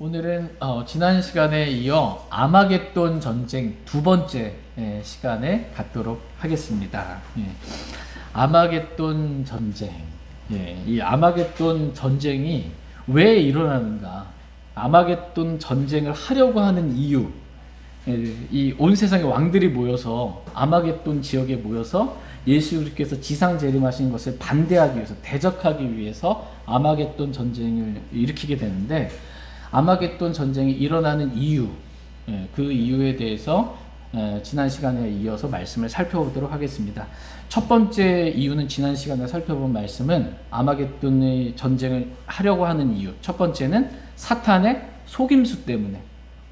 오늘은 지난 시간에 이어 아마겟돈 전쟁 두 번째 시간에 갖도록 하겠습니다. 아마겟돈 전쟁. 이 아마겟돈 전쟁이 왜 일어나는가? 아마겟돈 전쟁을 하려고 하는 이유. 이 온 세상의 왕들이 모여서 아마겟돈 지역에 모여서 예수 그리스도께서 지상 재림하신 것을 반대하기 위해서, 대적하기 위해서 아마겟돈 전쟁을 일으키게 되는데, 아마겟돈 전쟁이 일어나는 이유, 그 이유에 대해서 지난 시간에 이어서 말씀을 살펴보도록 하겠습니다. 첫 번째 이유는 지난 시간에 살펴본 말씀은 아마겟돈의 전쟁을 하려고 하는 이유. 첫 번째는 사탄의 속임수 때문에,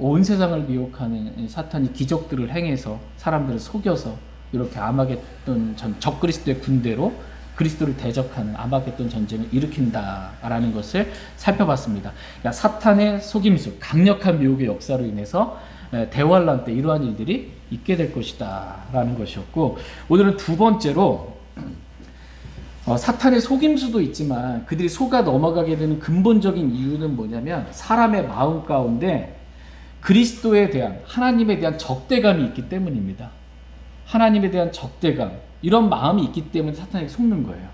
온 세상을 미혹하는 사탄이 기적들을 행해서 사람들을 속여서 이렇게 아마겟돈 적그리스도의 군대로 그리스도를 대적하는 아마겟돈 전쟁을 일으킨다라는 것을 살펴봤습니다. 그러니까 사탄의 속임수, 강력한 미혹의 역사로 인해서 대환란 때 이러한 일들이 있게 될 것이다 라는 것이었고, 오늘은 두 번째로 사탄의 속임수도 있지만 그들이 속아 넘어가게 되는 근본적인 이유는 뭐냐면, 사람의 마음 가운데 그리스도에 대한, 하나님에 대한 적대감이 있기 때문입니다. 하나님에 대한 적대감, 이런 마음이 있기 때문에 사탄에게 속는 거예요.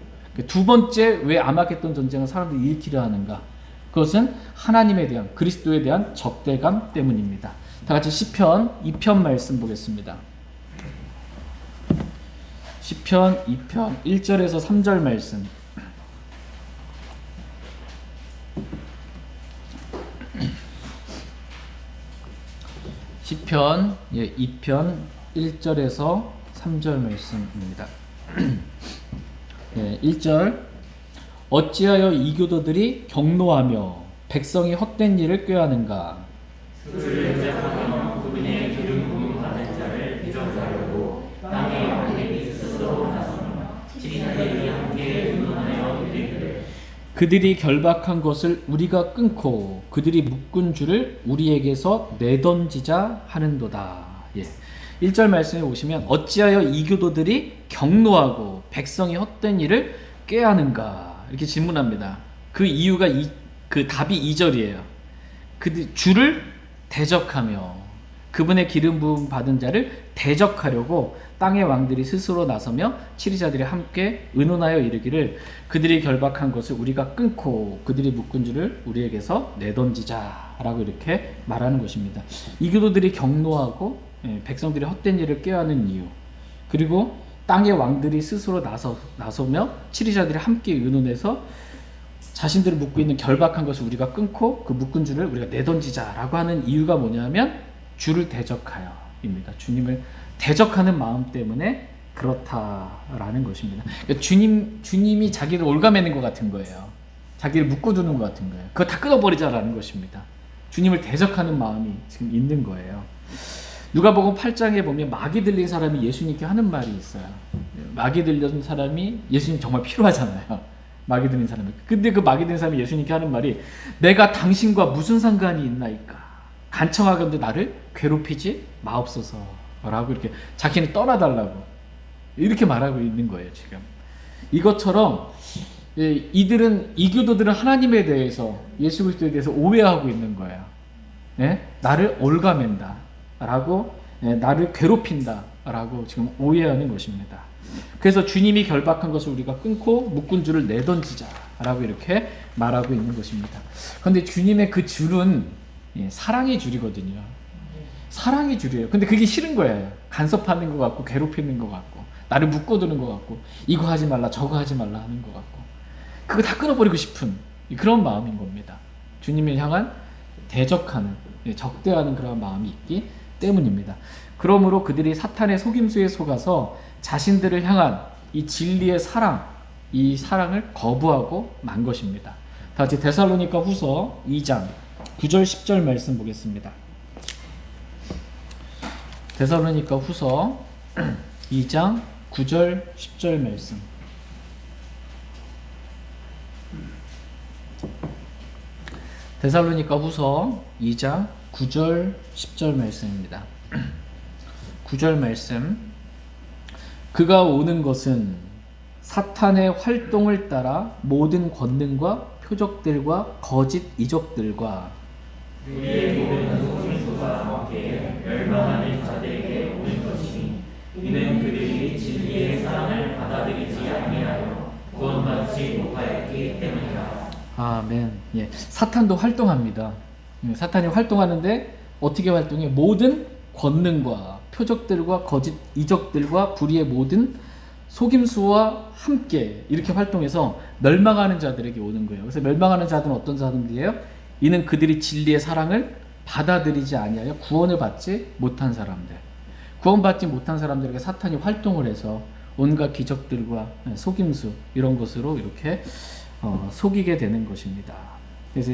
두 번째, 왜 아마겟돈 전쟁을 사람들이 일으키려 하는가? 그것은 하나님에 대한, 그리스도에 대한 적대감 때문입니다. 다 같이 시편 2편 말씀 보겠습니다. 시편 2편 1절에서 3절 말씀. 시편 2편 1절에서 3절 말씀입니다. 1절, 어찌하여 이교도들이 경노하며 백성이 헛된 일을 꾀하는가? 그를 대적하며 그분의 기름 부음 받은 자를 대적하려고 땅의 왕들이 스스로 나서며 지리들이 함께 의논하여 이르기를, 그들이 결박한 것을 우리가 끊고 그들이 묶은 줄을 우리에게서 내던지자 하는도다. 1절 말씀에 보시면, 어찌하여 이교도들이 경노하고 백성이 헛된 일을 꾀하는가, 이렇게 질문합니다. 그 이유가 그 답이 2절이에요. 그들 주를 대적하며 그분의 기름 부음 받은 자를 대적하려고 땅의 왕들이 스스로 나서며 치리자들이 함께 의논하여 이르기를, 그들이 결박한 것을 우리가 끊고 그들이 묶은 줄을 우리에게서 내던지자라고 이렇게 말하는 것입니다. 이교도들이 경노하고 백성들이 헛된 일을 꾀하는 이유, 그리고 땅의 왕들이 스스로 나서며 치리자들이 함께 의논해서 자신들을 묶고 있는 결박한 것을 우리가 끊고 그 묶은 줄을 우리가 내던지자라고 하는 이유가 뭐냐면, 주를 대적하여입니다. 주님을 대적하는 마음 때문에 그렇다라는 것입니다. 그러니까 주님이 자기를 올가매는 것 같은 거예요. 자기를 묶어두는 것 같은 거예요. 그거 다 끊어버리자라는 것입니다. 주님을 대적하는 마음이 지금 있는 거예요. 누가복음 8장에 보면 마귀 들린 사람이 예수님께 하는 말이 있어요. 마귀 들린 사람이 예수님 정말 필요하잖아요. 마귀 들린 사람이. 근데 그 마귀 들린 사람이 예수님께 하는 말이, 내가 당신과 무슨 상관이 있나이까? 간청하건대 나를 괴롭히지 마옵소서 라고, 이렇게 자기는 떠나달라고 이렇게 말하고 있는 거예요. 지금 이것처럼 이교도들은 하나님에 대해서, 예수 그리스도에 대해서 오해하고 있는 거예요. 나를 올가맨다 라고, 나를 괴롭힌다 라고 지금 오해하는 것입니다. 그래서 주님이 결박한 것을 우리가 끊고 묶은 줄을 내던지자 라고 이렇게 말하고 있는 것입니다. 그런데 주님의 그 줄은 사랑의 줄이거든요. 사랑의 줄이에요. 근데 그게 싫은 거예요. 간섭하는 것 같고, 괴롭히는 것 같고, 나를 묶어두는 것 같고, 이거 하지 말라 저거 하지 말라 하는 것 같고, 그거 다 끊어버리고 싶은 그런 마음인 겁니다. 주님을 향한 대적하는, 적대하는 그런 마음이 있기 때문입니다. 그러므로 그들이 사탄의 속임수에 속아서 자신들을 향한 이 진리의 사랑, 이 사랑을 거부하고 만 것입니다. 다 같이 데살로니가 후서 2장 9절 10절 말씀 보겠습니다. 데살로니가 후서 2장 9절 10절 말씀. 데살로니가 후서 2장 9절 10절 말씀입니다. 9절 말씀. 그가 오는 것은 사탄의 활동을 따라 모든 권능과 표적들과 거짓 이적들과 우리의 모든 속임수와 함께 멸망하는 자들에게 오는 것이니 이는 그들이 진리의 사랑을 받아들이지 아니하여 구원받지 못하였기 때문이라. 아멘. 예, 사탄도 활동합니다. 사탄이 활동하는데 어떻게 활동해? 모든 권능과 표적들과 거짓 이적들과 불의의 모든 속임수와 함께 이렇게 활동해서 멸망하는 자들에게 오는 거예요. 그래서 멸망하는 자들은 어떤 사람들이에요? 이는 그들이 진리의 사랑을 받아들이지 아니하여 구원을 받지 못한 사람들. 구원받지 못한 사람들에게 사탄이 활동을 해서 온갖 기적들과 속임수 이런 것으로 이렇게 속이게 되는 것입니다. 그래서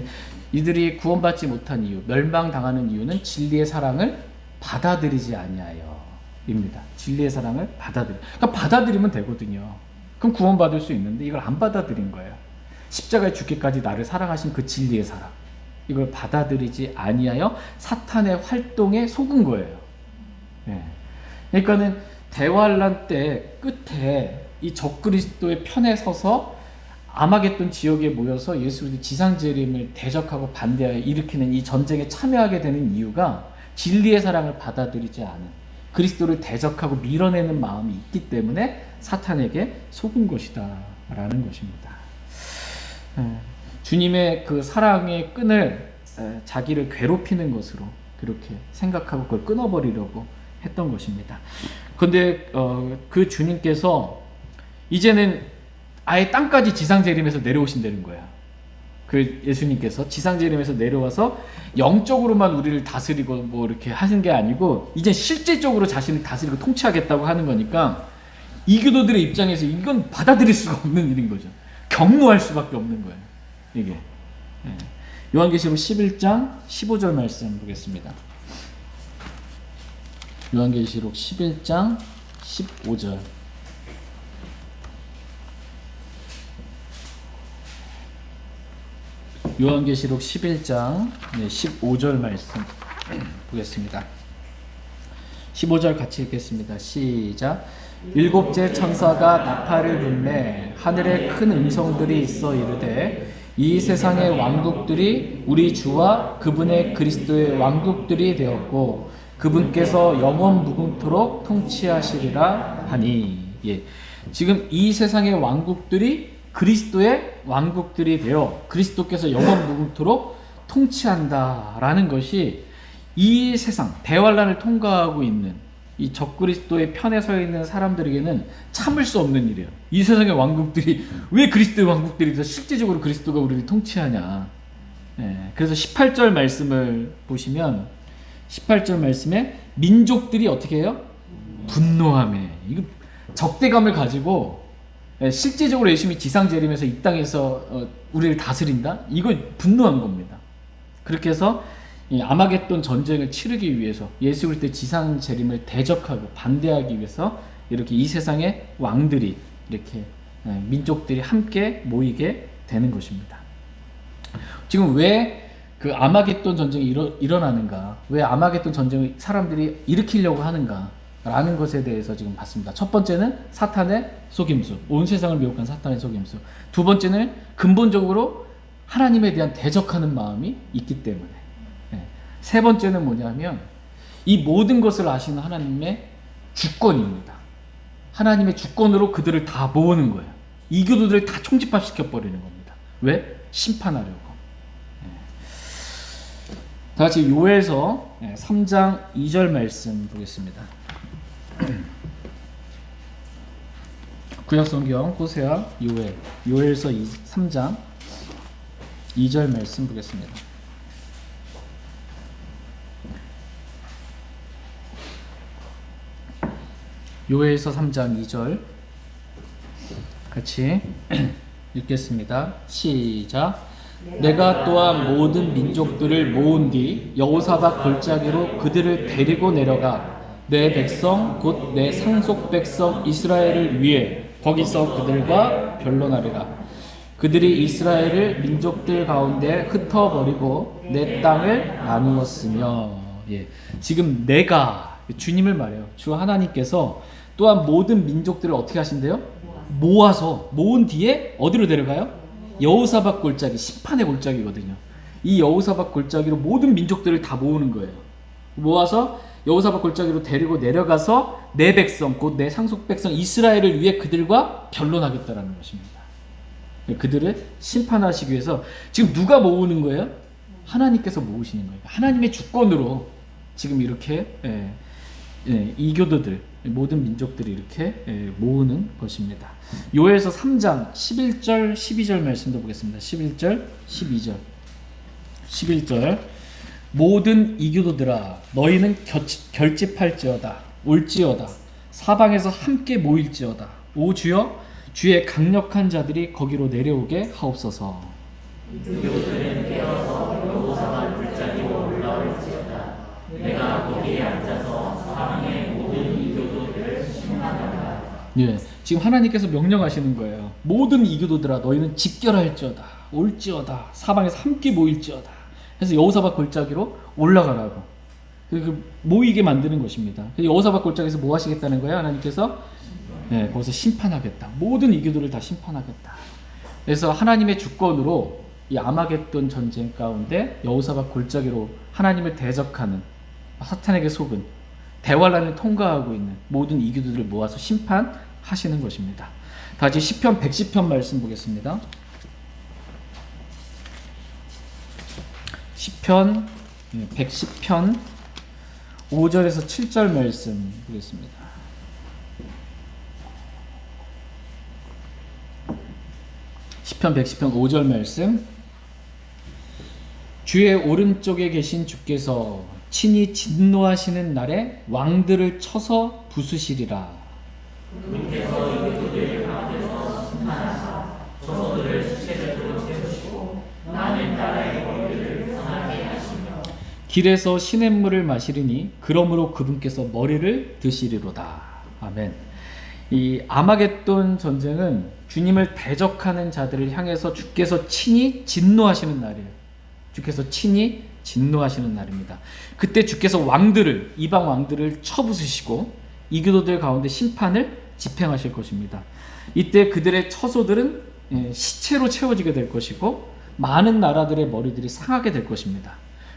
이들이 구원받지 못한 이유, 멸망당하는 이유는 진리의 사랑을 받아들이지 아니하여입니다. 진리의 사랑을 그러니까 받아들이면 되거든요. 그럼 구원받을 수 있는데 이걸 안 받아들인 거예요. 십자가에 죽기까지 나를 사랑하신 그 진리의 사랑, 이걸 받아들이지 아니하여 사탄의 활동에 속은 거예요. 예. 그러니까는 대환란 때 끝에 이 적그리스도의 편에 서서 아마겟돈 지역에 모여서 예수 그리스도 지상재림을 대적하고 반대하여 일으키는 이 전쟁에 참여하게 되는 이유가 진리의 사랑을 받아들이지 않은, 그리스도를 대적하고 밀어내는 마음이 있기 때문에 사탄에게 속은 것이다 라는 것입니다. 주님의 그 사랑의 끈을 자기를 괴롭히는 것으로 그렇게 생각하고 그걸 끊어버리려고 했던 것입니다. 그런데 그 주님께서 이제는 아예 땅까지 지상재림에서 내려오신다는 거야. 그 예수님께서 지상재림에서 내려와서 영적으로만 우리를 다스리고 뭐 이렇게 하는 게 아니고 이제 실제적으로 자신을 다스리고 통치하겠다고 하는 거니까 이교도들의 입장에서 이건 받아들일 수가 없는 일인 거죠. 경무할 수밖에 없는 거예요. 이게. 요한계시록 11장 15절 말씀 보겠습니다. 요한계시록 11장 15절. 요한계시록 11장 15절 말씀 보겠습니다. 15절 같이 읽겠습니다. 시작. 일곱째 천사가 나팔을 불매 하늘에 큰 음성들이 있어 이르되 이 세상의 왕국들이 우리 주와 그분의 그리스도의 왕국들이 되었고 그분께서 영원 무궁토록 통치하시리라 하니. 예. 지금 이 세상의 왕국들이 그리스도의 왕국들이 되어 그리스도께서 영원 무궁토록 통치한다라는 것이 이 세상 대환란을 통과하고 있는 이 적그리스도의 편에 서 있는 사람들에게는 참을 수 없는 일이에요. 이 세상의 왕국들이 왜 그리스도의 왕국들이 돼서 실제적으로 그리스도가 우리를 통치하냐. 그래서 18절 말씀을 보시면 18절 말씀에 민족들이 어떻게 해요? 분노하며. 이거 적대감을 가지고 실제적으로 예수님이 지상재림에서 이 땅에서 우리를 다스린다? 이거 분노한 겁니다. 그렇게 해서 이 아마겟돈 전쟁을 치르기 위해서 예수 그리스도의 지상재림을 대적하고 반대하기 위해서 이렇게 이 세상의 왕들이 이렇게 민족들이 함께 모이게 되는 것입니다. 지금 왜 그 아마겟돈 전쟁이 일어나는가? 왜 아마겟돈 전쟁을 사람들이 일으키려고 하는가? 라는 것에 대해서 지금 봤습니다. 첫 번째는 사탄의 속임수, 온 세상을 미혹한 사탄의 속임수. 두 번째는 근본적으로 하나님에 대한 대적하는 마음이 있기 때문에. 세 번째는 뭐냐면 이 모든 것을 아시는 하나님의 주권입니다. 하나님의 주권으로 그들을 다 모으는 거예요. 이교도들을 다 총집합시켜 버리는 겁니다. 왜? 심판하려고. 다 같이 요엘서 3장 2절 말씀 보겠습니다. 구약성경 호세아 요엘서 3장 2절 말씀 보겠습니다. 요엘서 3장 2절 같이 읽겠습니다. 시작. 내가 또한 모든 민족들을 모은 뒤 여호사밧 골짜기로 그들을 데리고 내려가 내 백성 곧 내 상속 백성 이스라엘을 위해 거기서 그들과 변론하리라. 그들이 이스라엘을 민족들 가운데 흩어버리고 내 땅을 나누었으며. 지금 내가 주님을 말해요. 주 하나님께서 또한 모든 민족들을 어떻게 하신대요? 모아서 모은 뒤에 어디로 데려가요? 여호사밧 골짜기, 심판의 골짜기거든요. 이 여호사밧 골짜기로 모든 민족들을 다 모으는 거예요. 모아서 여호사밧 골짜기로 데리고 내려가서 내 백성, 곧 내 상속 백성 이스라엘을 위해 그들과 변론하겠다라는 것입니다. 그들을 심판하시기 위해서 지금 누가 모으는 거예요? 하나님께서 모으시는 거예요. 하나님의 주권으로 지금 이렇게 이교도들, 모든 민족들이 이렇게 모으는 것입니다. 요엘서 3장 11절 12절 말씀도 보겠습니다. 11절 12절 11절 모든 이교도들아 너희는 결집할지어다 올지어다 사방에서 함께 모일지어다 오 주여 주의 강력한 자들이 거기로 내려오게 하옵소서. 이교도들은 깨어서 여호사밧 골짜기로 올라올지어다. 내가 거기에 앉아서 사방의 모든 이교도들을 심판하리라. 예, 지금 하나님께서 명령하시는 거예요. 모든 이교도들아 너희는 집결할지어다 올지어다 사방에서 함께 모일지어다. 그래서 여호사밧 골짜기로 올라가라고 그 모이게 만드는 것입니다. 여호사밧 골짜기에서 뭐 하시겠다는 거예요? 하나님께서 거기서 심판하겠다. 모든 이교도를 다 심판하겠다. 그래서 하나님의 주권으로 이 아마겟돈 전쟁 가운데 여호사밧 골짜기로 하나님을 대적하는 사탄에게 속은 대환란을 통과하고 있는 모든 이교도들을 모아서 심판하시는 것입니다. 다시 시편 110편 말씀 보겠습니다. 시편 110편 5절에서 7절 말씀 보겠습니다. 시편 110편 5절 말씀 주의 오른쪽에 계신 주께서 친히 진노하시는 날에 왕들을 쳐서 부수시리라. 주께서 이교도들 가운데서 심판하사 저소들을 시체들로 채우시고 많은 나라의 머리를 상하게 하시며 길에서 시냇물을 마시리니 그러므로 그분께서 머리를 드시리로다. 아멘. 이 아마겟돈 전쟁은 주님을 대적하는 자들을 향해서 주께서 친히 진노하시는 날이에요. 주께서 친히 진노하시는 날입니다. 그때 주께서 왕들을 이방 왕들을 쳐부수시고 이교도들 가운데 심판을 집행하실 것입니다. 이때 그들의 처소들은 시체로 채워지게 될 것이고 많은 나라들의 머리들이 상하게 될 것입니다.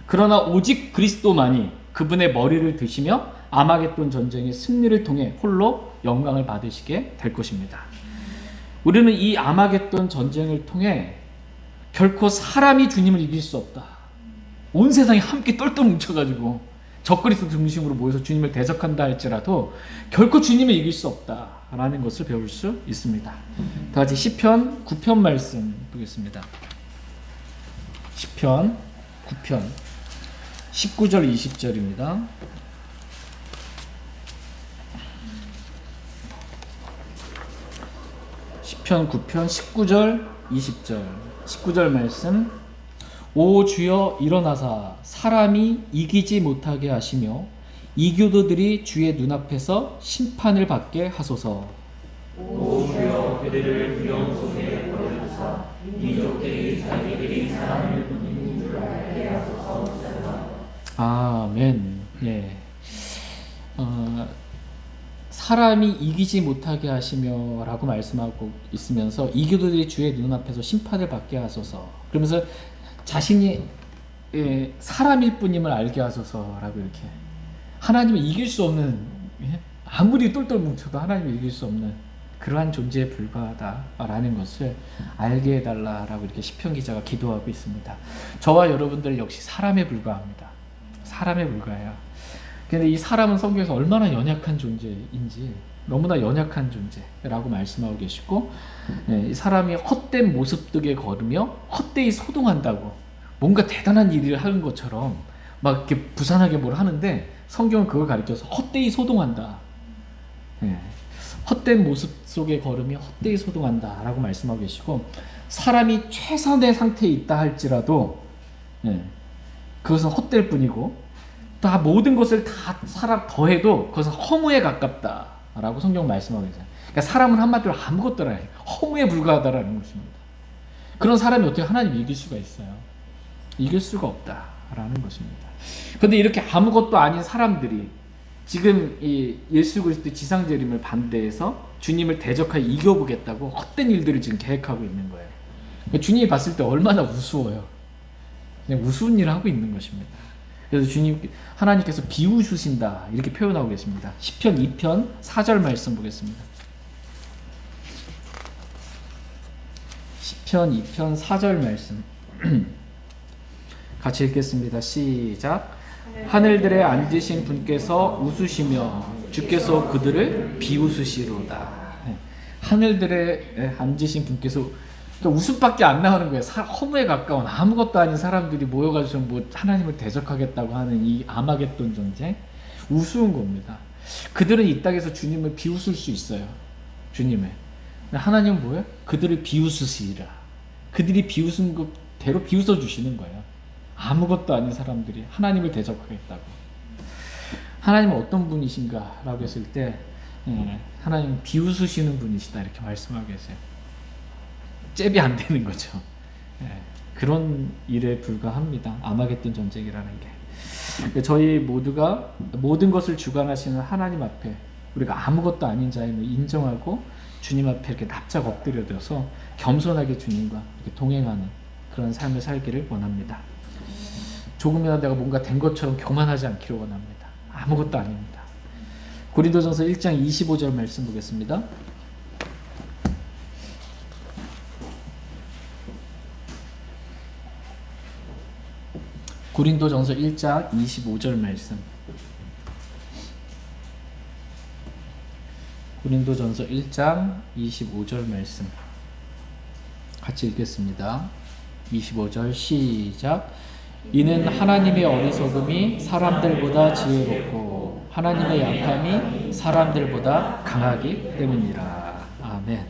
그러나 오직 그리스도만이 그분의 머리를 드시며 아마겟돈 전쟁의 승리를 통해 홀로 영광을 받으시게 될 것입니다. 우리는 이 아마겟돈 전쟁을 통해 결코 사람이 주님을 이길 수 없다. 온 세상이 함께 똘똘 뭉쳐가지고 적그리스도 중심으로 모여서 주님을 대적한다 할지라도 결코 주님을 이길 수 없다라는 것을 배울 수 있습니다. 다 같이 시편 9편 말씀 보겠습니다. 시편 9편 19절 20절입니다. 시편 9편 19절 20절 19절 말씀 오 주여 일어나사 사람이 이기지 못하게 하시며 이교도들이 주의 눈앞에서 심판을 받게 하소서. 오 주여 그들을 두려움 속에 버려두사 민족들이 자기들이 사람을 믿는 줄 알게 하소서. 아멘. 예. 사람이 이기지 못하게 하시며 라고 말씀하고 있으면서 이교도들이 주의 눈앞에서 심판을 받게 하소서. 그러면서 자신이 사람일 뿐임을 알게 하소서라고 이렇게 하나님을 이길 수 없는 아무리 똘똘 뭉쳐도 하나님을 이길 수 없는 그러한 존재에 불과하다라는 것을 알게 해달라라고 이렇게 시편 기자가 기도하고 있습니다. 저와 여러분들 역시 사람에 불과합니다. 사람에 불과해요. 근데 이 사람은 성경에서 얼마나 연약한 존재인지 너무나 연약한 존재라고 말씀하고 계시고 이 사람이 헛된 모습되게 걸으며 헛되이 소동한다고 뭔가 대단한 일을 하는 것처럼 막 이렇게 부산하게 뭘 하는데 성경은 그걸 가리켜서 헛되이 소동한다. 헛된 모습 속에 걸으며 헛되이 소동한다 라고 말씀하고 계시고 사람이 최선의 상태에 있다 할지라도 그것은 헛될 뿐이고 다 모든 것을 다 사람 더해도 그것은 허무에 가깝다라고 성경 말씀하고 있어요. 그러니까 사람은 한마디로 아무것도 아니에요. 허무에 불과하다라는 것입니다. 그런 사람이 어떻게 하나님을 이길 수가 있어요? 이길 수가 없다라는 것입니다. 그런데 이렇게 아무것도 아닌 사람들이 지금 이 예수 그리스도의 지상재림을 반대해서 주님을 대적하여 이겨보겠다고 헛된 일들을 지금 계획하고 있는 거예요. 주님이 봤을 때 얼마나 우스워요. 그냥 우스운 일을 하고 있는 것입니다. 그래서 하나님께서 비웃으신다 이렇게 표현하고 계십니다. 시편 2편 4절 말씀 보겠습니다. 시편 2편 4절 말씀 같이 읽겠습니다. 시작. 하늘들에 앉으신 분께서 웃으시며 주께서 그들을 비웃으시로다. 하늘들에 앉으신 분께서, 그러니까 웃음밖에 안 나오는 거예요. 허무에 가까운 아무것도 아닌 사람들이 모여가지고 뭐 하나님을 대적하겠다고 하는 이 아마겟돈 전쟁, 우스운 겁니다. 그들은 이 땅에서 주님을 비웃을 수 있어요. 주님을. 하나님은 뭐예요? 그들을 비웃으시리라. 그들이 비웃은 것대로 비웃어 주시는 거예요. 아무것도 아닌 사람들이 하나님을 대적하겠다고. 하나님은 어떤 분이신가 라고 했을 때 하나님은 비웃으시는 분이시다 이렇게 말씀하고 계세요. 잽이 안 되는 거죠. 그런 일에 불과합니다. 아마겟돈 전쟁이라는 게. 저희 모두가 모든 것을 주관하시는 하나님 앞에 우리가 아무것도 아닌 자임을 인정하고 주님 앞에 이렇게 납작 엎드려져서 겸손하게 주님과 이렇게 동행하는 그런 삶을 살기를 원합니다. 조금이나 내가 뭔가 된 것처럼 교만하지 않기를 원합니다. 아무것도 아닙니다. 고린도전서 1장 25절 말씀 보겠습니다. 고린도전서 1장 25절 말씀. 고린도전서 1장 25절 말씀 같이 읽겠습니다. 25절 시작. 이는 하나님의 어리석음이 사람들보다 지혜롭고 하나님의 약함이 사람들보다 강하기 때문이라. 아멘.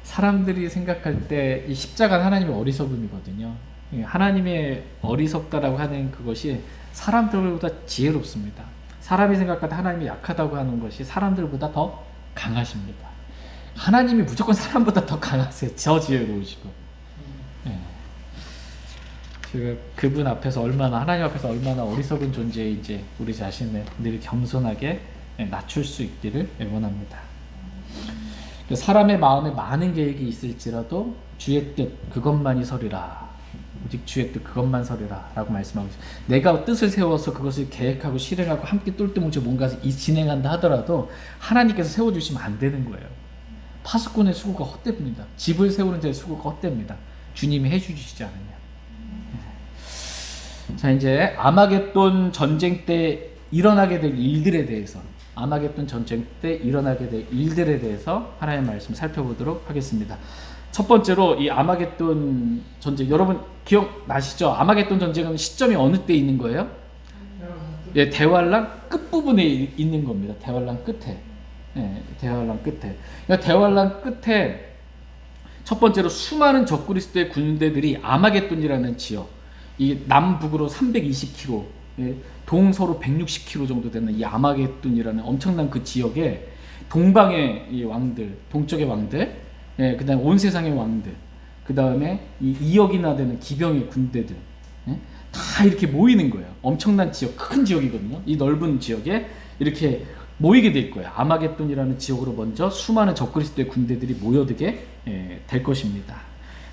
사람들이 생각할 때 이 십자가는 하나님의 어리석음이거든요. 하나님의 어리석다라고 하는 그것이 사람들보다 지혜롭습니다. 사람이 생각할 때 하나님이 약하다고 하는 것이 사람들보다 더 강하십니다. 하나님이 무조건 사람보다 더 강하세요. 더 지혜로우시고. 제가 그분 앞에서 하나님 앞에서 얼마나 어리석은 존재인지 우리 자신을 늘 겸손하게 낮출 수 있기를 원합니다. 사람의 마음에 많은 계획이 있을지라도 주의 뜻 그것만이 서리라. 오직 주의 뜻 그것만 서리라 라고 말씀하고 있어요. 내가 뜻을 세워서 그것을 계획하고 실행하고 함께 똘똘 뭉쳐 뭔가 진행한다 하더라도 하나님께서 세워주시면 안 되는 거예요. 파수꾼의 수고가 헛됩니다. 집을 세우는 자의 수고가 헛됩니다. 주님이 해주시지 않으냐. 자, 이제 아마겟돈 전쟁 때 일어나게 될 일들에 대해서, 아마겟돈 전쟁 때 일어나게 될 일들에 대해서 하나님의 말씀 살펴보도록 하겠습니다. 첫 번째로 이 아마겟돈 전쟁, 여러분 기억나시죠? 아마겟돈 전쟁은 시점이 어느 때 있는 거예요? 예, 대환란 끝부분에 있는 겁니다. 대환란 끝에. 예, 대환란 끝에. 그러니까 대환란 끝에 첫 번째로 수많은 적그리스도의 군대들이 아마겟돈이라는 지역, 이 남북으로 320km, 동서로 160km 정도 되는 이 아마겟돈이라는 엄청난 그 지역에 동방의 이 왕들, 동쪽의 왕들, 그다음에 온 세상의 왕들, 그다음에 이 2억이나 되는 기병의 군대들, 다 이렇게 모이는 거예요. 엄청난 지역, 큰 지역이거든요. 이 넓은 지역에 이렇게 모이게 될 거예요. 아마겟돈이라는 지역으로 먼저 수많은 적그리스도의 군대들이 모여들게 될 것입니다.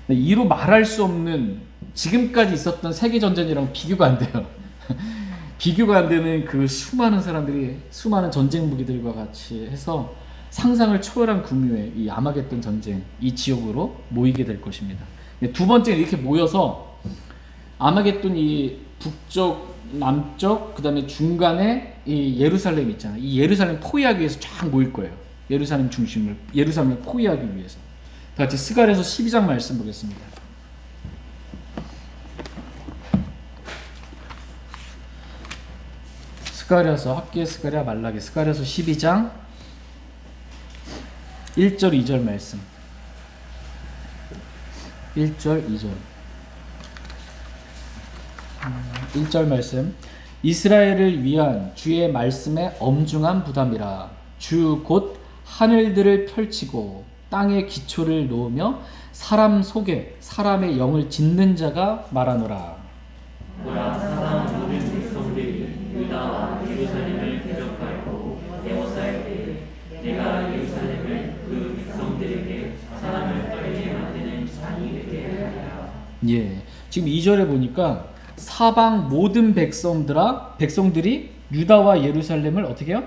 이로 말할 수 없는, 지금까지 있었던 세계전쟁이랑 비교가 안 돼요. 비교가 안 되는 그 수많은 사람들이 수많은 전쟁 무기들과 같이 해서 상상을 초월한 규모의 이 아마겟돈 전쟁, 이 지역으로 모이게 될 것입니다. 두 번째는 이렇게 모여서 아마겟돈 이 북쪽, 남쪽, 그 다음에 중간에 이 예루살렘 있잖아요. 이 예루살렘 포위하기 위해서 쫙 모일 거예요. 예루살렘 중심을, 예루살렘을 포위하기 위해서. 다 같이 스가랴서 12장 말씀 보겠습니다. 스가랴서, 학기의 스가랴, 말라기, 스가랴서 12장 1절 2절 말씀. 1절 2절 1절 말씀. 이스라엘을 위한 주의 말씀의 엄중한 부담이라. 주 곧 하늘들을 펼치고 땅에 기초를 놓으며 사람 속에 사람의 영을 짓는 자가 말하노라. 보라, 사람 모든 백성들이 유다와 예루살렘을 대적하고 애워싸일 때에 내가 예루살렘을 그 백성들에게 사람을 떨게 만드는 창이 되게 하리라. 예, 지금 2절에 보니까 사방 모든 백성들이 유다와 예루살렘을 어떻게 해요?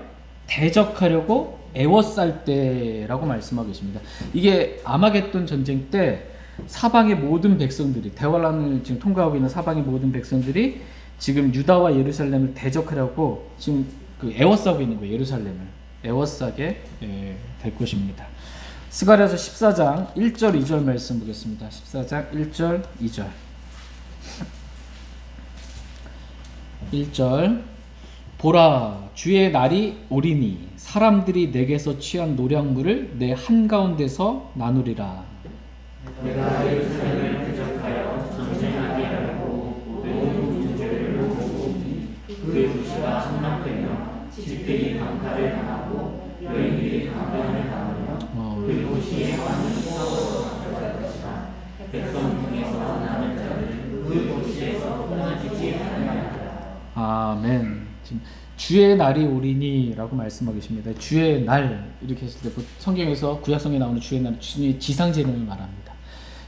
대적하려고 애워쌀 때라고 말씀하고 계십니다. 이게 아마겟돈 전쟁 때 사방의 모든 백성들이, 대환란을 지금 통과하고 있는 사방의 모든 백성들이 지금 유다와 예루살렘을 대적하려고 지금 그 애워싸고 있는 거예요. 예루살렘을 애워싸게 될 것입니다. 스가랴서 14장 1절 2절 말씀 보겠습니다. 14장 1절 2절 1절 보라 주의 날이 오리니 사람들이 내게서 취한 노량물을 내 한가운데서 나누리라. 내가 예루살렘을 대적하여 전쟁하게 하려고 모든 군주를 모으니 그 도시가 함락되며 집들이 강탈을 당하고 여인들이 강간을 당하며 그 도시의 왕이 싸워서 것이다. 백성 중에서 남은 자는 그 도시에서 끊어지지 아니하리라. 아멘. 지금 주의 날이 오리니라고 말씀하고 계십니다. 주의 날 이렇게 했을 때 성경에서 구약성경에 나오는 주의 날, 주님의 지상재림을 말합니다.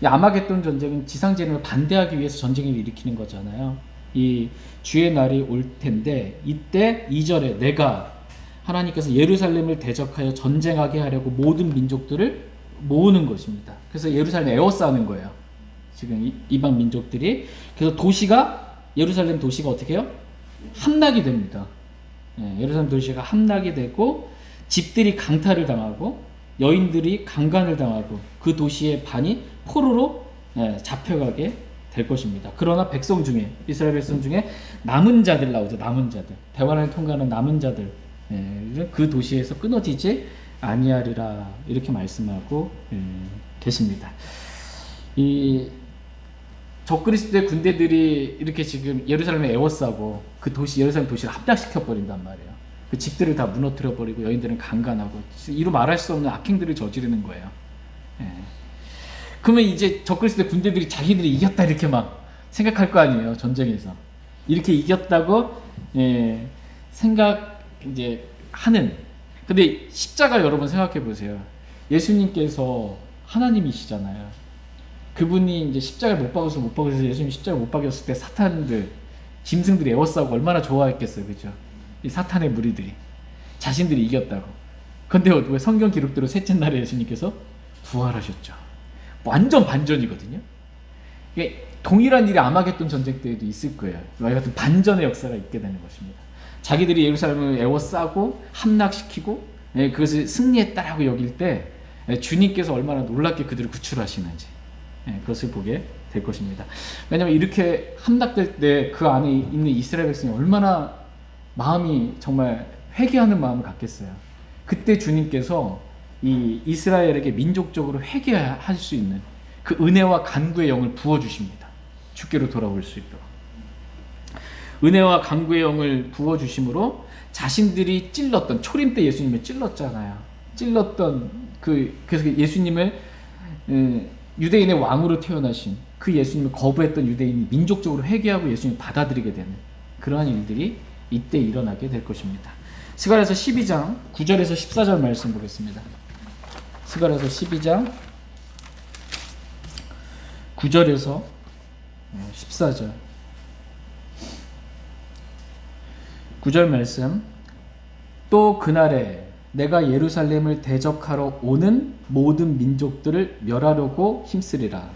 이 아마겟돈 전쟁은 지상재림을 반대하기 위해서 전쟁을 일으키는 거잖아요. 이 주의 날이 올 텐데 이때 2절에 내가 하나님께서 예루살렘을 대적하여 전쟁하게 하려고 모든 민족들을 모으는 것입니다. 그래서 예루살렘에 에워싸는 거예요. 지금 이방 민족들이. 그래서 예루살렘 도시가 어떻게 해요? 함락이 됩니다. 예루살렘 도시가 함락이 되고 집들이 강탈을 당하고 여인들이 강간을 당하고 그 도시의 반이 포로로 잡혀가게 될 것입니다. 그러나 백성 중에, 이스라엘 백성 중에 남은 자들 나오죠. 남은 자들, 대환란을 통과하는 남은 자들, 그 도시에서 끊어지지 아니하리라 이렇게 말씀하고 계십니다. 이 적그리스도의 군대들이 이렇게 지금 예루살렘에 에워싸고 그 도시, 예루살렘 도시를 함락시켜 버린단 말이에요. 그 집들을 다 무너뜨려 버리고 여인들은 강간하고 이루 말할 수 없는 악행들을 저지르는 거예요. 그러면 이제 적그리스도의 군대들이 자기들이 이겼다 이렇게 막 생각할 거 아니에요. 전쟁에서 이렇게 이겼다고 생각 이제 하는. 근데 십자가 여러분 생각해 보세요. 예수님께서 하나님이시잖아요. 그분이 이제 십자가를 못 박아서 예수님 십자가를 못 박였을 때 사탄들, 짐승들이 에워싸고 얼마나 좋아했겠어요. 그죠? 이 사탄의 무리들이 자신들이 이겼다고. 근데 왜 성경 기록대로 셋째 날에 예수님께서 부활하셨죠. 완전 반전이거든요. 이게 동일한 일이 아마겟돈 전쟁 때에도 있을 거예요. 이와 같은 반전의 역사가 있게 되는 것입니다. 자기들이 예루살렘을 에워싸고 함락시키고 그것을 승리했다라고 여길 때 주님께서 얼마나 놀랍게 그들을 구출하시는지 그것을 보게 될 것입니다. 왜냐하면 이렇게 함락될 때 그 안에 있는 이스라엘 백성이 얼마나 마음이 정말 회개하는 마음을 갖겠어요. 그때 주님께서 이 이스라엘에게 민족적으로 회개할 수 있는 그 은혜와 간구의 영을 부어주십니다. 주께로 돌아올 수 있도록. 은혜와 간구의 영을 부어주심으로 자신들이 찔렀던, 초림 때 예수님을 찔렀잖아요. 그래서 예수님을 유대인의 왕으로 태어나신 그 예수님을 거부했던 유대인이 민족적으로 회개하고 예수님을 받아들이게 되는 그러한 일들이 이때 일어나게 될 것입니다. 스가랴서 12장 9절에서 14절 말씀 보겠습니다. 스가랴서 12장 9절에서 14절 9절 말씀. 또 그날에 내가 예루살렘을 대적하러 오는 모든 민족들을 멸하려고 힘쓰리라.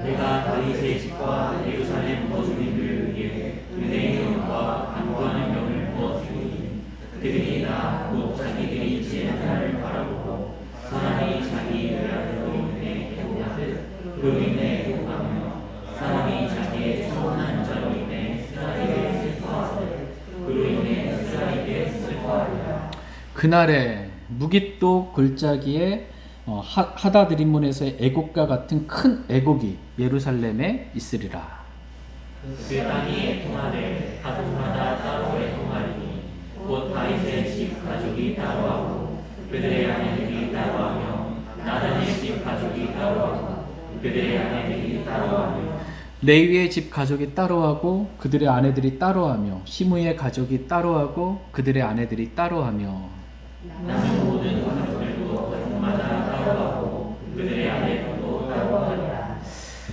내가 다윗의 집과 예루살렘 거주민들을 위해 은혜의 영과 간구하는 영을 부어주니 그들이 곧 자기들이 지은 나를 바라보고 사람이 자기 외아들로 인해 애고하듯 그로 인해 애고하며 사람이 자기의 청혼한 자로 인해 쓰라리게 슬퍼하듯 그로 인해 쓰라리게 슬퍼하리라. 그날에 무깃도 골짜기에 하다드림몬에서의 애곡과 같은 큰 애곡이 예루살렘에 있으리라. 그 땅이 애통하되 가족마다 따로 애통하리니 곧 다윗의 집 가족이 따로하고 그들의 아내들이 따로하며 나단의 집 가족이 따로하고 그들의 아내들이 따로하며 레위의 집 가족이 따로하고 그들의 아내들이 따로하며 시므의 가족이 따로하고 그들의 아내들이 따로하며 나는 모든 가족들도 가족마다 따로하고 그들의 아내들도 따로하리라.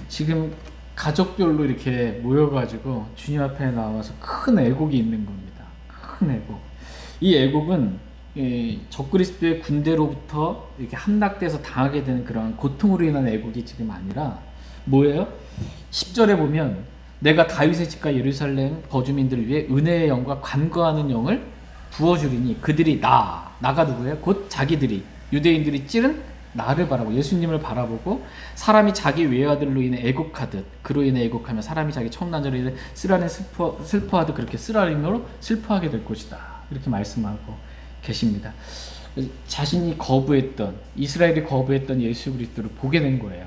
지금 가족별로 이렇게 모여가지고 주님 앞에 나와서 큰 애곡이 있는 겁니다. 큰 애곡. 이 애곡은 적그리스도의 군대로부터 이렇게 함락돼서 당하게 되는 그런 고통으로 인한 애곡이 지금 아니라 뭐예요? 10절에 보면 내가 다윗의 집과 예루살렘 거주민들을 위해 은혜의 영과 간구하는 영을 부어주리니 그들이 나가 누구예요? 곧 자기들이 유대인들이 찌른 나를 바라보고 예수님을 바라보고 사람이 자기 외아들로 인해 애곡하듯 그로 인해 애곡하며 사람이 자기 청난자로 인해 쓰라린 슬퍼하듯 그렇게 쓰라림으로 슬퍼하게 될 것이다. 이렇게 말씀하고 계십니다. 자신이 거부했던 이스라엘이 거부했던 예수 그리스도를 보게 된 거예요.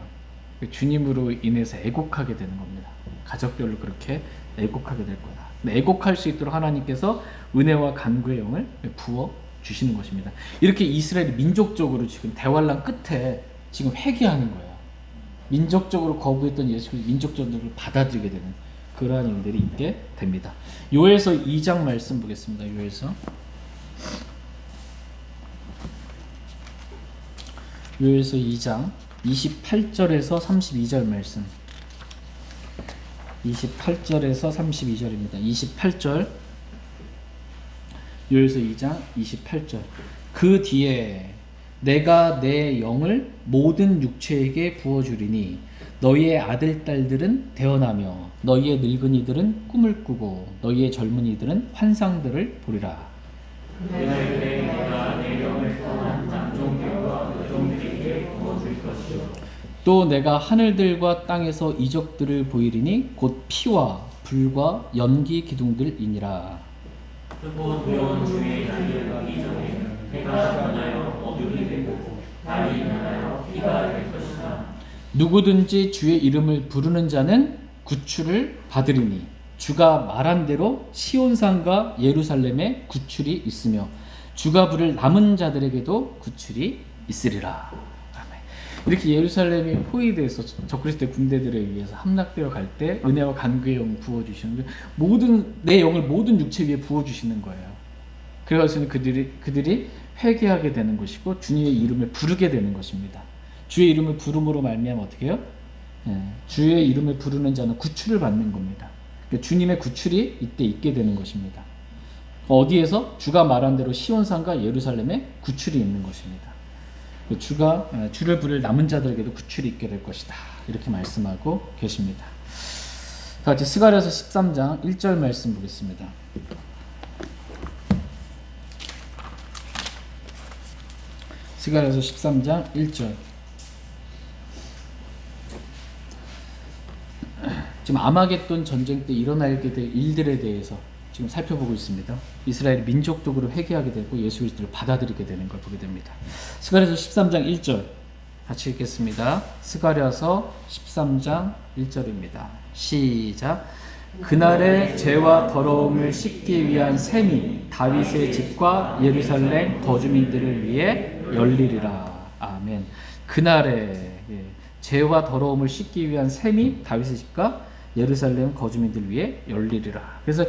주님으로 인해서 애곡하게 되는 겁니다. 가족별로 그렇게 애곡하게 될 거다. 애곡할 수 있도록 하나님께서 은혜와 간구의 영을 부어 주시는 것입니다. 이렇게 이스라엘이 민족적으로 지금 대환란 끝에 지금 회개하는 거예요. 민족적으로 거부했던 예수 그리스도 민족적으로 받아들이게 되는 그러한 일들이 있게 됩니다. 요에서 2장 말씀 보겠습니다. 요에서 2장 28절에서 32절 말씀. 28절에서 32절입니다. 28절 요에서 2장 28절. 그 뒤에 내가 내 영을 모든 육체에게 부어주리니 너희의 아들 딸들은 태어나며 너희의 늙은이들은 꿈을 꾸고 너희의 젊은이들은 환상들을 보리라. 내가 내 영을 떠난 장종들과 여종들에게 부어줄 것이요 또 내가 하늘들과 땅에서 이적들을 보이리니 곧 피와 불과 연기 기둥들이니라. 크고 두려운 주의 날이 가기 전에 해가 변하여 어둠이 되고 달이 변하여 피가 될 것이다. 누구든지 주의 이름을 부르는 자는 구출을 받으리니 주가 말한 대로 시온산과 예루살렘에 구출이 있으며 주가 부를 남은 자들에게도 구출이 있으리라. 아멘. 이렇게 예루살렘이 포위돼서 적그리스도의 군대들에 의해서 함락되어 갈 때 은혜와 간구의 영 부어주시는 모든 내 영을 모든 육체 위에 부어주시는 거예요. 그래서 그들이 회개하게 되는 것이고 주님의 이름을 부르게 되는 것입니다. 주의 이름을 부름으로 말미암아 어떻게 해요? 주의 이름을 부르는 자는 구출을 받는 겁니다. 주님의 구출이 이때 있게 되는 것입니다. 어디에서? 주가 말한 대로 시온산과 예루살렘에 구출이 있는 것입니다. 주가 주를 부를 남은 자들에게도 구출이 있게 될 것이다. 이렇게 말씀하고 계십니다. 다 같이 스가랴서 13장 1절 말씀 보겠습니다. 스가랴서 13장 1절. 지금 아마겟돈 전쟁 때 일어나게 될 일들에 대해서 지금 살펴보고 있습니다. 이스라엘이 민족적으로 회개하게 되고 예수 그리스도를 받아들이게 되는 걸 보게 됩니다. 스가랴서 13장 1절 같이 읽겠습니다. 스가랴서 13장 1절입니다. 시작. 그날의 죄와 더러움을 씻기 위한 셈이 다윗의 집과 예루살렘 거주민들을 위해 열리리라. 아멘. 그날의 죄와 더러움을 씻기 위한 셈이 다윗의 집과 예루살렘 거주민들 위해 열리리라. 그래서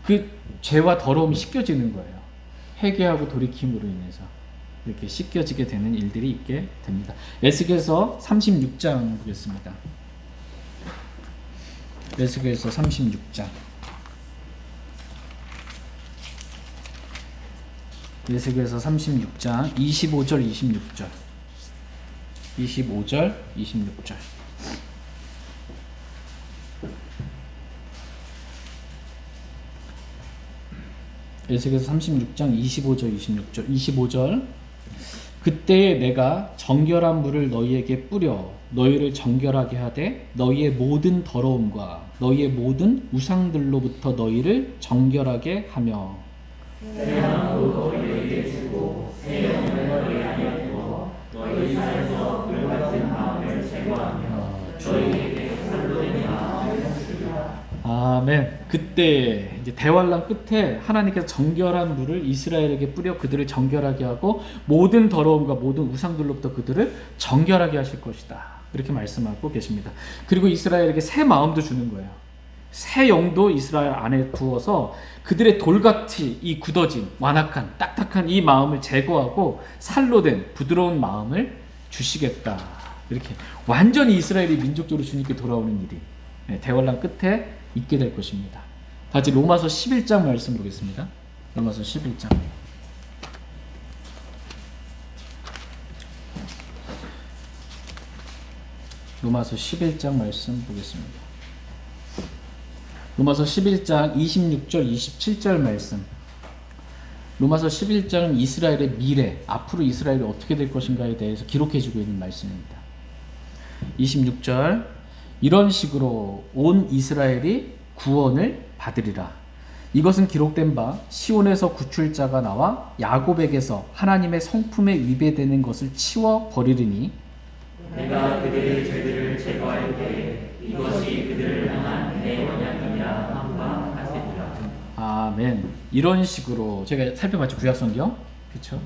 그 죄와 더러움이 씻겨지는 거예요. 회개하고 돌이킴으로 인해서 이렇게 씻겨지게 되는 일들이 있게 됩니다. 에스겔서 36장 보겠습니다. 에스겔서 36장. 에스겔서 36장 25절 26절. 25절 26절. 에스겔서 36장 25절 26절. 25절. 그때에 내가 정결한 물을 너희에게 뿌려 너희를 정결하게 하되 너희의 모든 더러움과 너희의 모든 우상들로부터 너희를 정결하게 하며 새 마음도 너희에게 주고 새 영을 너희 안에 두어 너희 살에서 불같은 마음을 제거하며 너희에게 살로 된 마음을 주리라. 아멘. 그때 이제 대환란 끝에 하나님께서 정결한 물을 이스라엘에게 뿌려 그들을 정결하게 하고 모든 더러움과 모든 우상들로부터 그들을 정결하게 하실 것이다. 이렇게 말씀하고 계십니다. 그리고 이스라엘에게 새 마음도 주는 거예요. 새 영도 이스라엘 안에 부어서 그들의 돌같이 이 굳어진 완악한 딱딱한 이 마음을 제거하고 살로 된 부드러운 마음을 주시겠다. 이렇게 완전히 이스라엘이 민족적으로 주님께 돌아오는 일이 대환란 끝에 있게 될 것입니다. 다시 로마서 11장 말씀 보겠습니다. 로마서 11장. 로마서 11장 말씀 보겠습니다. 로마서 11장 26절 27절 말씀. 로마서 11장은 이스라엘의 미래, 앞으로 이스라엘이 어떻게 될 것인가에 대해서 기록해주고 있는 말씀입니다. 26절, 이런 식으로 온 이스라엘이 구원을 받으리라. 이것은 기록된 바 시온에서 구출자가 나와 야곱에게서 하나님의 성품에 위배되는 것을 치워 버리리니 내가 그들의 죄들을 제거할 때에 이것이 그들을 향한 내 언약이니라 함과 같으리라. 아멘. 이런 식으로 제가 살펴봤죠. 구약성경. 그렇죠?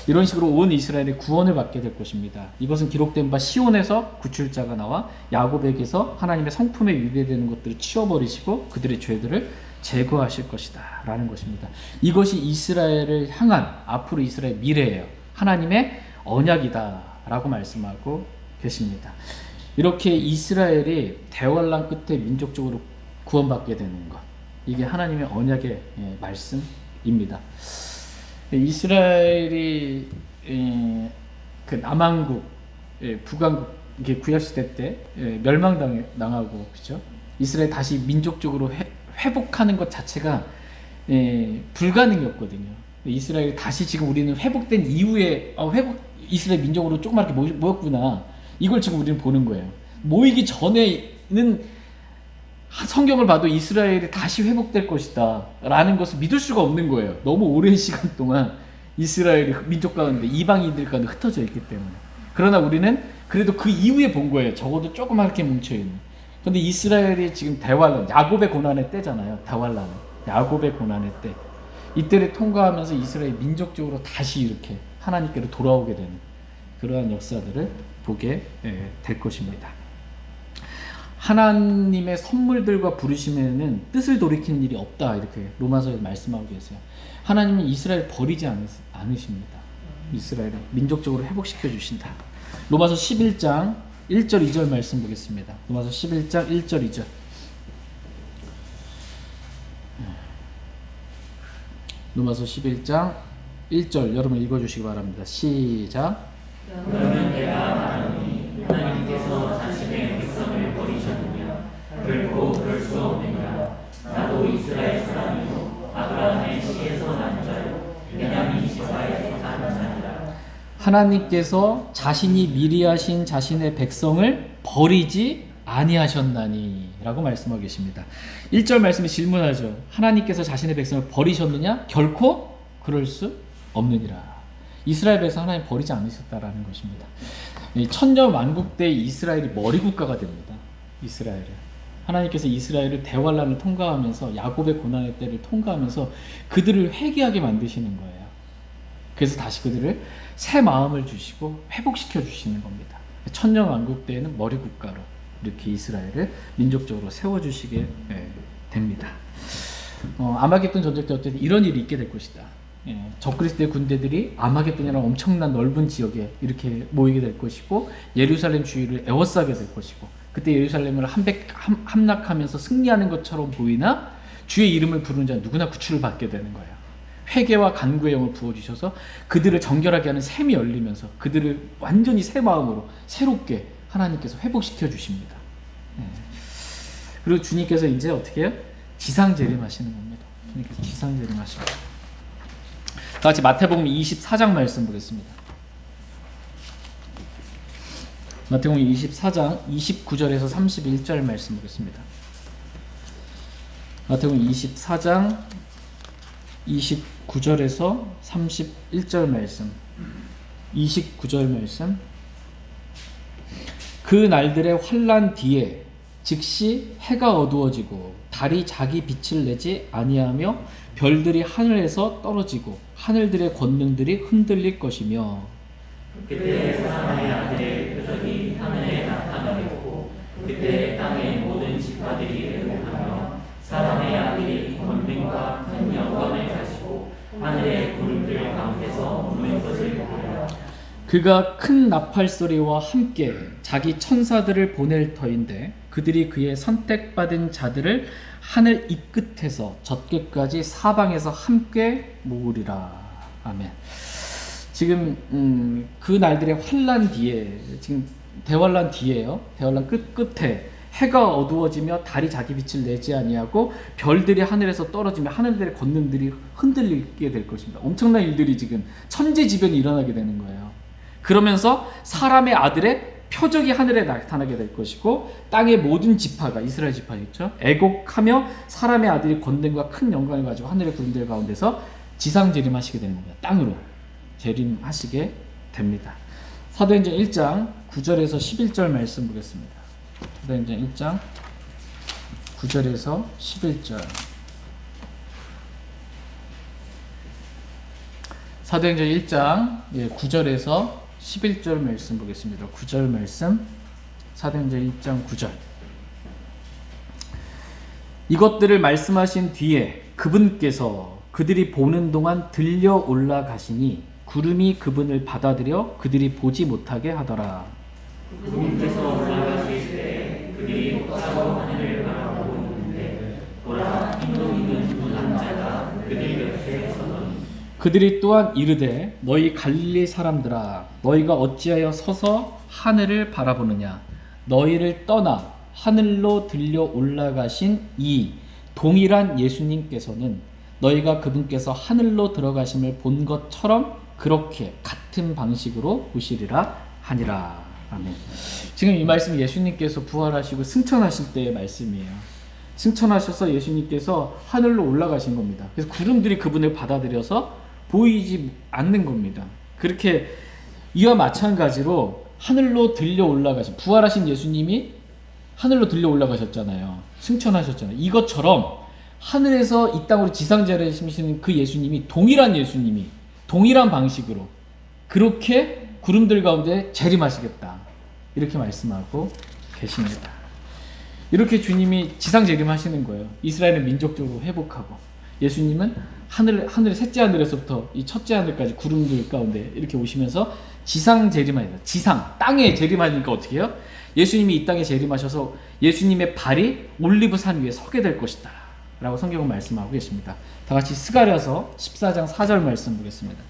이런 식으로 온 이스라엘이 구원을 받게 될 것입니다. 이것은 기록된 바 시온에서 구출자가 나와 야곱에게서 하나님의 성품에 위배되는 것들을 치워버리시고 그들의 죄들을 제거하실 것이다 라는 것입니다. 이것이 이스라엘을 향한 앞으로 이스라엘 미래예요. 하나님의 언약이다 라고 말씀하고 계십니다. 이렇게 이스라엘이 대환란 끝에 민족적으로 구원받게 되는 것, 이게 하나님의 언약의 말씀입니다. 이스라엘이 그 남한국, 북한국, 이게 구약시대 때 멸망당하고, 그렇죠? 이스라엘 다시 민족적으로 회복하는 것 자체가 불가능이었거든요. 이스라엘이 다시 지금 우리는 회복된 이후에 이스라엘 민족으로 조그맣게 모였구나. 이걸 지금 우리는 보는 거예요. 모이기 전에는 성경을 봐도 이스라엘이 다시 회복될 것이다 라는 것을 믿을 수가 없는 거예요. 너무 오랜 시간 동안 이스라엘이 민족 가운데 이방인들 가운데 흩어져 있기 때문에. 그러나 우리는 그래도 그 이후에 본 거예요. 적어도 조그맣게 뭉쳐있는. 근데 이스라엘이 지금 대환란, 야곱의 고난의 때잖아요. 대환란, 야곱의 고난의 때. 이때를 통과하면서 이스라엘 민족적으로 다시 이렇게 하나님께로 돌아오게 되는 그러한 역사들을 보게 될 것입니다. 하나님의 선물들과 부르심에는 뜻을 돌이키는 일이 없다, 이렇게 로마서에 말씀하고 계세요. 하나님은 이스라엘 버리지 않으십니다. 이스라엘을 민족적으로 회복시켜 주신다. 로마서 11장 1절 2절 말씀 보겠습니다. 로마서 11장 1절 2절. 로마서 11장 1절 여러분 읽어주시기 바랍니다. 시작. 너는 내가 말하노니 하나님께서 자신의 백성을 버리셨느냐? 결코 그럴 수 없느니라. 나도 이스라엘 사람이요 아브라함의 씨에서 난 자요 베냐민 지파에서 난 자니라. 하나님께서 자신이 미리하신 자신의 백성을 버리지 아니하셨나니 라고 말씀하고 계십니다. 1절 말씀에 질문하죠. 하나님께서 자신의 백성을 버리셨느냐? 결코 그럴 수 없느니라. 이스라엘 백성 하나님 버리지 않으셨다라는 것입니다. 천년 왕국 때 이스라엘이 머리 국가가 됩니다. 이스라엘을. 하나님께서 이스라엘을 대환란을 통과하면서 야곱의 고난의 때를 통과하면서 그들을 회개하게 만드시는 거예요. 그래서 다시 그들을 새 마음을 주시고 회복시켜 주시는 겁니다. 천년 왕국 때에는 머리 국가로 이렇게 이스라엘을 민족적으로 세워주시게 됩니다. 아마겟돈 전쟁 때 어쨌든 이런 일이 있게 될 것이다. 적그리스도의 군대들이 아마겟돈이라는 엄청난 넓은 지역에 이렇게 모이게 될 것이고 예루살렘 주위를 에워싸게 될 것이고 그때 예루살렘을 함락하면서 승리하는 것처럼 보이나 주의 이름을 부르는 자 누구나 구출을 받게 되는 거예요. 회개와 간구의 영을 부어주셔서 그들을 정결하게 하는 샘이 열리면서 그들을 완전히 새 마음으로 새롭게 하나님께서 회복시켜 주십니다. 그리고 주님께서 이제 어떻게 해요? 지상재림하시는 겁니다. 주님께서 지상재림하십니다. 다 같이 마태복음 24장 말씀 보겠습니다. 마태복음 24장 29절에서 31절 말씀 보겠습니다. 마태복음 24장 29절에서 31절 말씀. 29절 말씀. 그 날들의 환난 뒤에 즉시 해가 어두워지고 달이 자기 빛을 내지 아니하며 별들이 하늘에서 떨어지고 하늘들의 권능들이 흔들릴 것이며 그때 사람의 아들의 표적이 하늘에 나타나겠고 그때 땅의 모든 지파들이 회복하며 사람의 아들이 권능과 큰 영광을 가지고 하늘의 구름들 가운데서 오는 것을 보리라. 그가 큰 나팔 소리와 함께 자기 천사들을 보낼 터인데 그들이 그의 선택받은 자들을 하늘 이 끝에서 저 끝까지 사방에서 함께 모으리라. 아멘. 지금 그 날들의 환난 뒤에, 지금 대환란 뒤에요. 대환란 끝에 해가 어두워지며 달이 자기 빛을 내지 아니하고 별들이 하늘에서 떨어지며 하늘들의 권능들이 흔들리게 될 것입니다. 엄청난 일들이 지금 천재지변이 일어나게 되는 거예요. 그러면서 사람의 아들의 표적이 하늘에 나타나게 될 것이고 땅의 모든 지파가, 이스라엘 지파겠죠, 애곡하며 사람의 아들이 권능과 큰 영광을 가지고 하늘의 구름들 가운데서 지상 재림하시게 되는 겁니다. 땅으로 재림하시게 됩니다. 사도행전 1장 9절에서 11절 말씀 보겠습니다. 사도행전 1장 9절에서 11절. 사도행전 1장 9절에서 11절 말씀 보겠습니다. 9절 말씀, 사도행전 1장 9절. 이것들을 말씀하신 뒤에 그분께서 그들이 보는 동안 들려 올라가시니 구름이 그분을 받아들여 그들이 보지 못하게 하더라. 그분께서 올라가실 때 그들이 목자고 하늘을 바라보는데 보라, 인도 있는 두 남자가 그들 곁에 서더니 그들이 또한 이르되 너희 갈릴리 사람들아, 너희가 어찌하여 서서 하늘을 바라보느냐? 너희를 떠나 하늘로 들려 올라가신 이 동일한 예수님께서는 너희가 그분께서 하늘로 들어가심을 본 것처럼 그렇게 같은 방식으로 보시리라 하니라. 아멘. 지금 이 말씀이 예수님께서 부활하시고 승천하실 때의 말씀이에요. 승천하셔서 예수님께서 하늘로 올라가신 겁니다. 그래서 구름들이 그분을 받아들여서 보이지 않는 겁니다. 그렇게 이와 마찬가지로 하늘로 들려 올라가신, 부활하신 예수님이 하늘로 들려 올라가셨잖아요. 승천하셨잖아요. 이것처럼 하늘에서 이 땅으로 지상재림하시는 그 예수님이 동일한 예수님이 동일한 방식으로 그렇게 구름들 가운데 재림하시겠다, 이렇게 말씀하고 계십니다. 이렇게 주님이 지상재림하시는 거예요. 이스라엘은 민족적으로 회복하고, 예수님은 하늘의 셋째 하늘에서부터 이 첫째 하늘까지 구름들 가운데 이렇게 오시면서 지상 재림하니다. 지상 땅에 재림하니까 어떻게 해요? 예수님이 이 땅에 재림하셔서 예수님의 발이 올리브 산 위에 서게 될 것이다 라고 성경은 말씀하고 계십니다. 다 같이 스가랴서 14장 4절 말씀 보겠습니다.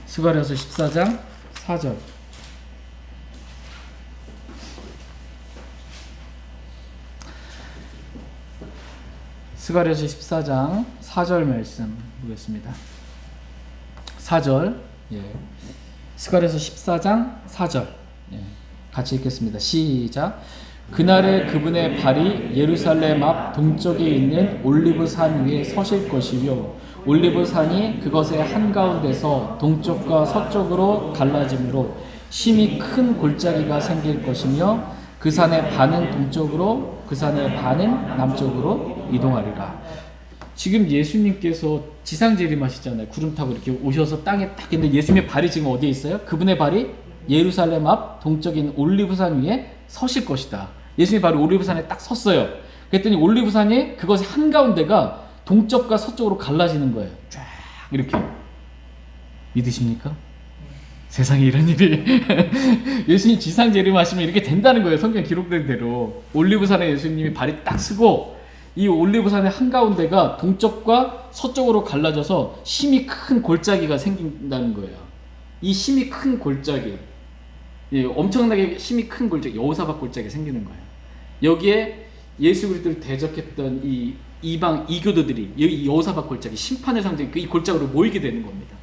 스가랴서 14장 4절. 스가랴서 14장 4절 말씀 보겠습니다. 4절. 스가랴서 14장 4절. 같이 읽겠습니다. 시작. 그날에 그분의 발이 예루살렘 앞 동쪽에 있는 올리브 산 위에 서실 것이요, 올리브 산이 그것의 한가운데서 동쪽과 서쪽으로 갈라짐으로 심히 큰 골짜기가 생길 것이며 그 산의 반은 동쪽으로 그 산의 반은 남쪽으로 이동하리라. 지금 예수님께서 지상 재림하시잖아요. 구름 타고 이렇게 오셔서 땅에 딱 있는데 예수님의 발이 지금 어디에 있어요? 그분의 발이 예루살렘 앞 동쪽에 있는 올리브산 위에 서실 것이다. 예수님이 바로 올리브산에 딱 섰어요. 그랬더니 올리브산이 그것의 한가운데가 동쪽과 서쪽으로 갈라지는 거예요. 쫙 이렇게. 믿으십니까? 세상에 이런 일이 예수님 지상 재림하시면 이렇게 된다는 거예요. 성경 기록된 대로 올리브산에 예수님이 발이 딱 서고 이 올리브산의 한가운데가 동쪽과 서쪽으로 갈라져서 심히 큰 골짜기가 생긴다는 거예요. 이 심히 큰 골짜기, 엄청나게 심히 큰 골짜기, 여호사밧 골짜기가 생기는 거예요. 여기에 예수 그리스도를 대적했던 이 이방 이교도들이 이 여호사밧 골짜기, 심판의 상징, 이 골짜기로 모이게 되는 겁니다.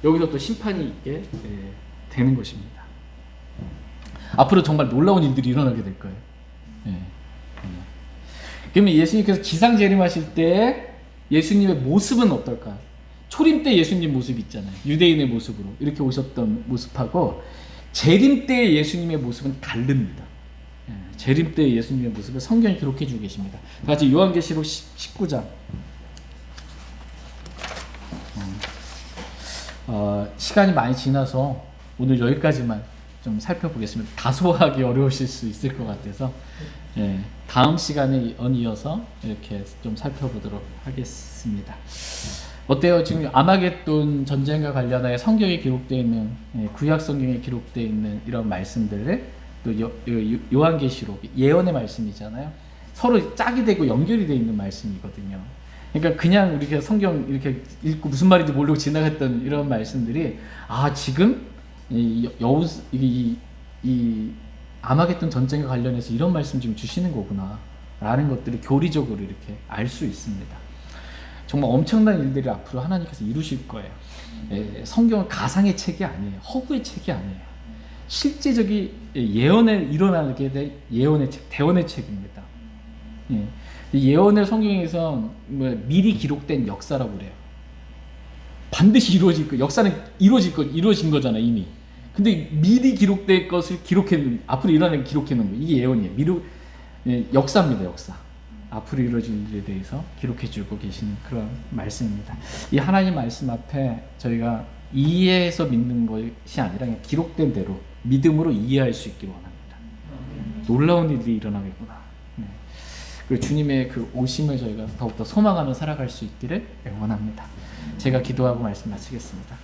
여기서 또 심판이 있게 되는 것입니다. 앞으로 정말 놀라운 일들이 일어나게 될 거예요. 그러면 예수님께서 지상 재림하실 때 예수님의 모습은 어떨까? 초림 때 예수님 모습 있잖아요. 유대인의 모습으로 이렇게 오셨던 모습하고 재림 때의 예수님의 모습은 다릅니다. 재림 때의 예수님의 모습을 성경이 기록해 주고 계십니다. 같이 요한계시록 19장. 시간이 많이 지나서 오늘 여기까지만 좀 살펴보겠습니다. 다소하기 어려우실 수 있을 것 같아서 다음 시간에 이어서 이렇게 좀 살펴보도록 하겠습니다. 어때요? 지금 아마겟돈 전쟁과 관련하여 성경에 기록되어 있는 구약 성경에 기록되어 있는 이런 말씀들을 또 요한계시록 예언의 말씀이잖아요. 서로 짝이 되고 연결이 되어 있는 말씀이거든요. 그러니까 그냥 이렇게 성경 이렇게 읽고 무슨 말인지 모르고 지나갔던 이런 말씀들이 지금 이 아마겟돈 전쟁과 관련해서 이런 말씀 지금 주시는 거구나 라는 것들을 교리적으로 이렇게 알 수 있습니다. 정말 엄청난 일들이 앞으로 하나님께서 이루실 거예요. 성경은 가상의 책이 아니에요. 허구의 책이 아니에요. 실제적인 예언에 일어나게 될 예언의 책, 대언의 책입니다. 예언의 성경에서 미리 기록된 역사라고 그래요. 반드시 이루어질 거, 역사는 이루어진 거잖아요, 이미. 근데 미리 기록될 것을 앞으로 일어나는 기록해 놓은 거예요. 이게 예언이에요. 역사입니다, 역사. 앞으로 이루어질 일에 대해서 기록해 주고 계시는 그런 말씀입니다. 이 하나님 말씀 앞에 저희가 이해해서 믿는 것이 아니라 그냥 기록된 대로 믿음으로 이해할 수 있기를 원합니다. 놀라운 일이 일어나겠구나. 그리고 주님의 그 오심을 저희가 더욱더 소망하며 살아갈 수 있기를 원합니다. 제가 기도하고 말씀 마치겠습니다.